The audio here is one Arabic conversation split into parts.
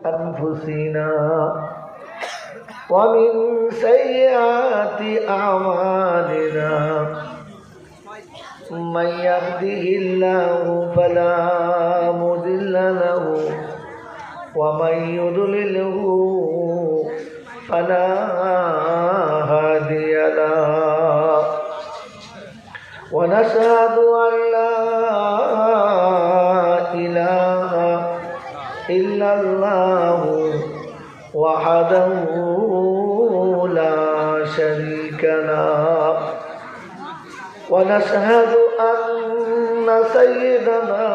أنفسنا ومن سيئات أعمالنا من يهده الله فلا مضل له ومن يضلله فلا هادي له ونشهد أن لا إله إلا الله وحده لا شريك له ونشهد أن سيدنا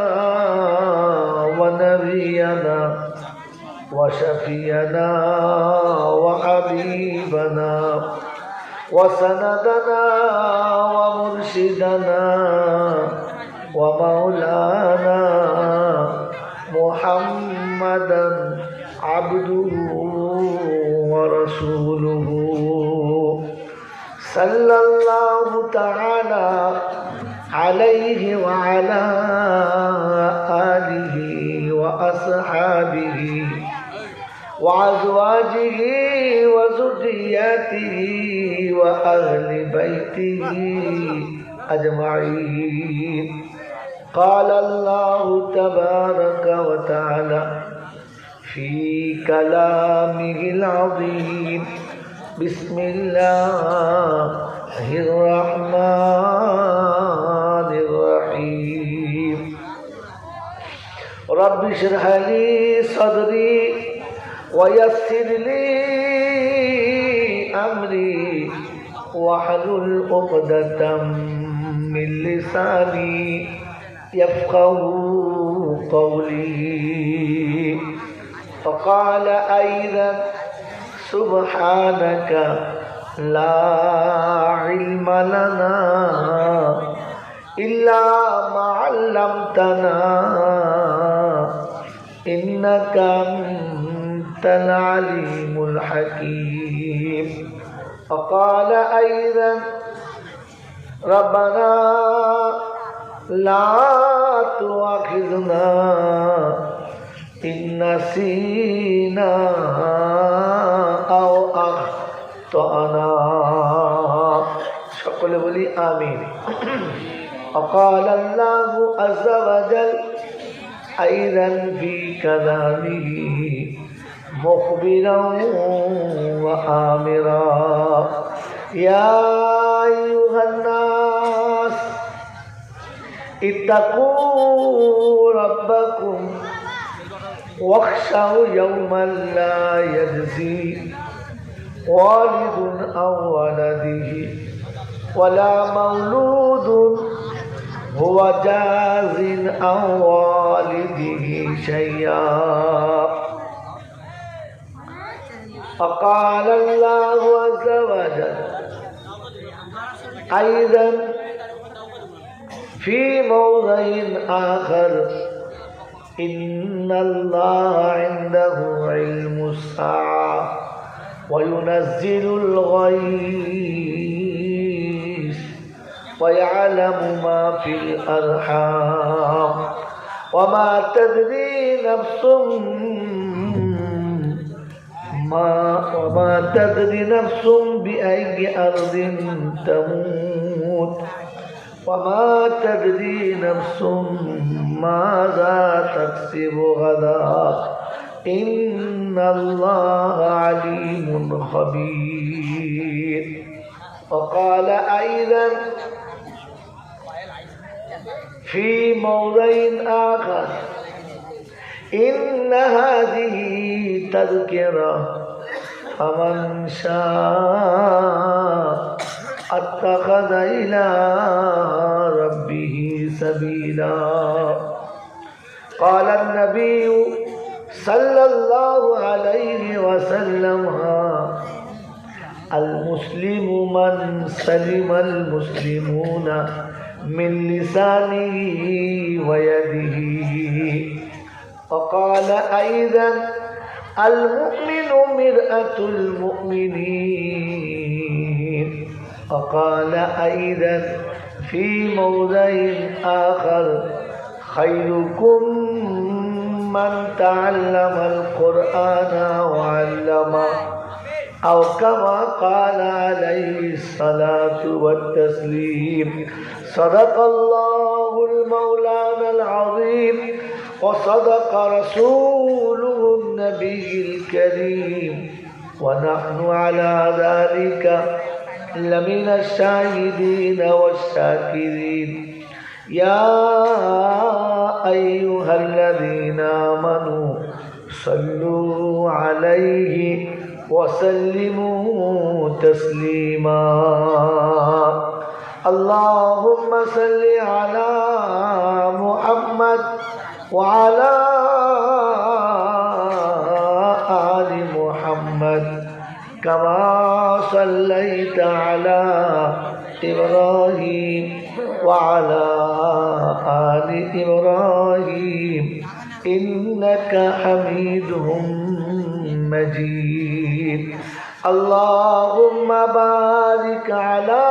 ونبينا وشفينا وحبيبنا وسندنا ومرشدنا ومولانا محمدا عبده ورسوله صلى الله تعالى عليه وعلى آله وأصحابه وأزواجه وذرياته وأهل بيته أجمعين. قال الله تبارك وتعالى في كلامه العظيم بسم الله الرحمن الرحيم رب اشرح لي صدري ويسر لي أمري واحلل عقدة من لساني يفقه قولي. فقال أيضا سبحانك لا علم لنا إلا ما علمتنا إنك أنت العليم الحكيم. وقال أيضا ربنا لا تؤاخذنا إن نسينا أو أخطأنا. সকলে বলি আমিন। وقال الله عز وجل أيضا في كلامه مخبرا وآمرا يا أيها الناس اتقوا ربكم واخشوا يوما لا يجزي والد عن ولده ولا مولود هو جاز عن والده شيئا. وقال الله عز وجل أيضا في موضع آخر إن الله عنده علم الساعة وينزل الغيث ويعلم ما في الأرحام وما تدري نفس بأي أرض تموت وما تدري نفس ماذا تكسب غدا إن الله عليم خبير. وقال أيضا في موضع آخر إن هذه تذكرة فمن شاء اتخذ إلى ربه سبيلا. قال النبي صلى الله عليه وسلم المسلم من سلم المسلمون من لسانه ويده. وقال أيضا المؤمن مرآة المؤمنين. وقال أيضا في موضع آخر خيركم ممن تعلم القرآن وعلمه أو كما قال عليه الصلاة والتسليم. صدق الله المولانا العظيم وصدق رسوله النبي الكريم ونحن على ذلك لمن الشاهدين والشاكرين. يا أيها الذين آمنوا صلوا عليه وسلموا تسليما. اللهم صل على محمد وعلى آل محمد كما صليت على إبراهيم وعلى آل إبراهيم إنك حميد مجيد. اللهم بارك على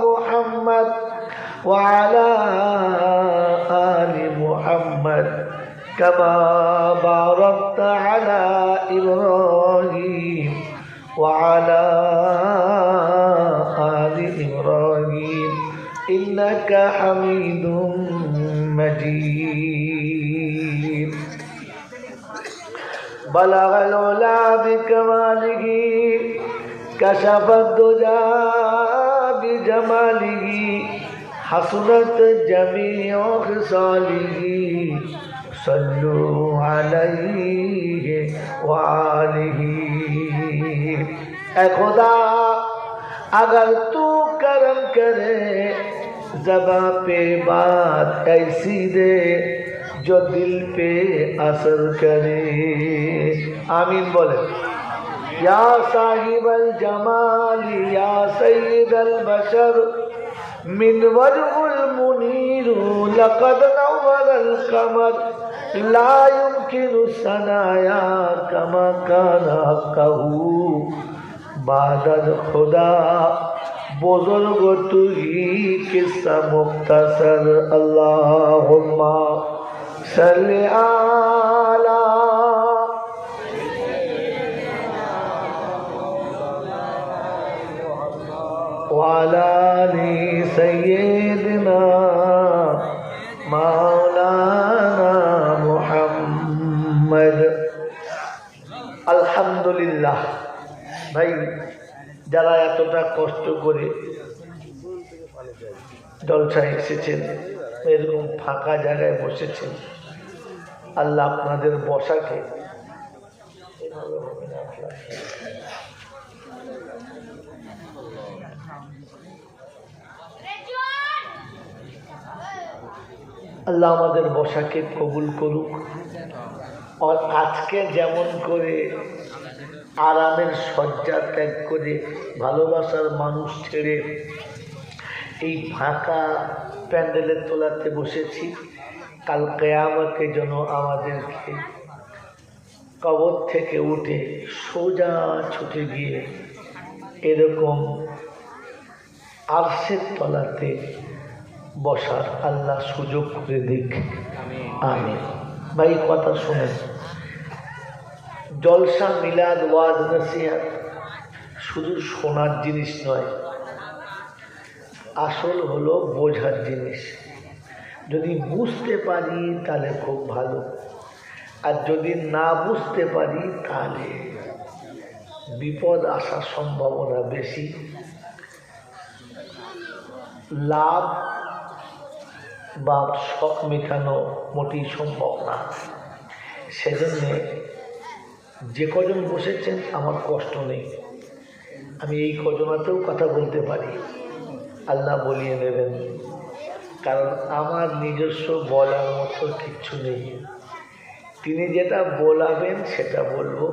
محمد وعلى آل محمد كما باركت على إبراهيم وعلى آل إبراهيم إنك حميد مجيد. بلغ العلا بكماله كشف الدجى بجماله حسنت جميع خصاله صلوا عليه وآله. اے خدا اگر تو کرم کرے زباں پہ بات ایسی دے جو دل پہ اثر کرے. آمین بولے. یا صاحب الجمال یا سید البشر من وجه المنیر لقد نور القمر لا يمكن الثنایا كما كان حقه بعد خدا بزرگ تو ہی قصہ مختصر. اللہم صلی علی وعلی آل سیدنا مولانا محمد. আলহামদুলিল্লাহ। ভাই যারা এতটা কষ্ট করে জলসায় এসেছেন, এরকম ফাঁকা জায়গায় বসেছেন, আল্লাহ আপনাদের বসাকে আল্লাহ আমাদের বসাকে কবুল করুক। আর আজকে যেমন করে আরামের শয্যা ত্যাগ করে ভালোবাসার মানুষ ছেড়ে এই ফাঁকা প্যান্ডেলের তোলাতে বসেছি, কাল কিয়ামতে যেন আমাদেরকে কবর থেকে উঠে সোজা ছুটে গিয়ে এরকম আরশের তলাতে বসার আল্লাহ সুযোগ করে দিক। আমিন। ভাই কথা শুনেন, জলসা মিলাদ ওয়াজ নসিহত শুধু শোনার জিনিস নয়, আসল হলো বোঝার জিনিস। যদি বুঝতে পারি তাহলে খুব ভালো, আর যদি না বুঝতে পারি তাহলে বিপদ আসার সম্ভাবনা বেশি। লাভ বা শখ মেটানো মোটেই সম্ভব না। সেজন্যে যে কজন বসেছেন আমার কষ্ট নেই, আমি এই কজনাতেও কথা বলতে পারি, আল্লাহ বলিয়ে নেবেন। কারণ আমার নিজস্ব বলার মতো কিচ্ছু নেই, তিনি যেটা বলাবেন সেটা বলবো।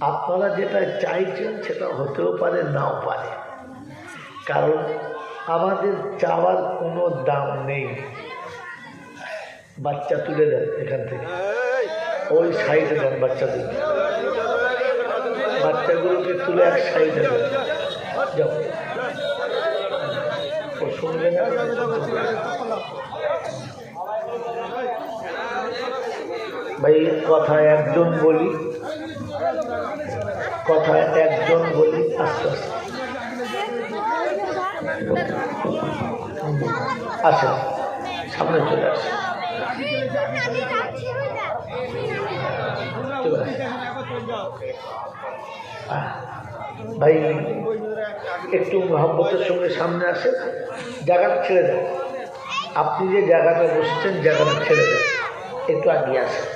আপনারা যেটা চাইছেন সেটা হতেও পারে, নাও পারে, কারণ আমাদের চাওয়ার কোনো দাম নেই। বাচ্চা তুলে দেন এখান থেকে, ওই সাইডে দেন বাচ্চাদের, বাচ্চাগুলোকে তুলে এক সাইডে দেন। যাও, ও শুনবে না। ভাই কথায় একজন বলি, কথায় একজন বলি, আস্তে আস্তে আসেন, সামনে চলে আসেন। ভাই একটু মহব্বতের সঙ্গে সামনে আসেন, জায়গাটা ছেড়ে দেন। আপনি যে জায়গাটা বসছেন জায়গাটা ছেড়ে দেন, একটু আগিয়ে আসেন।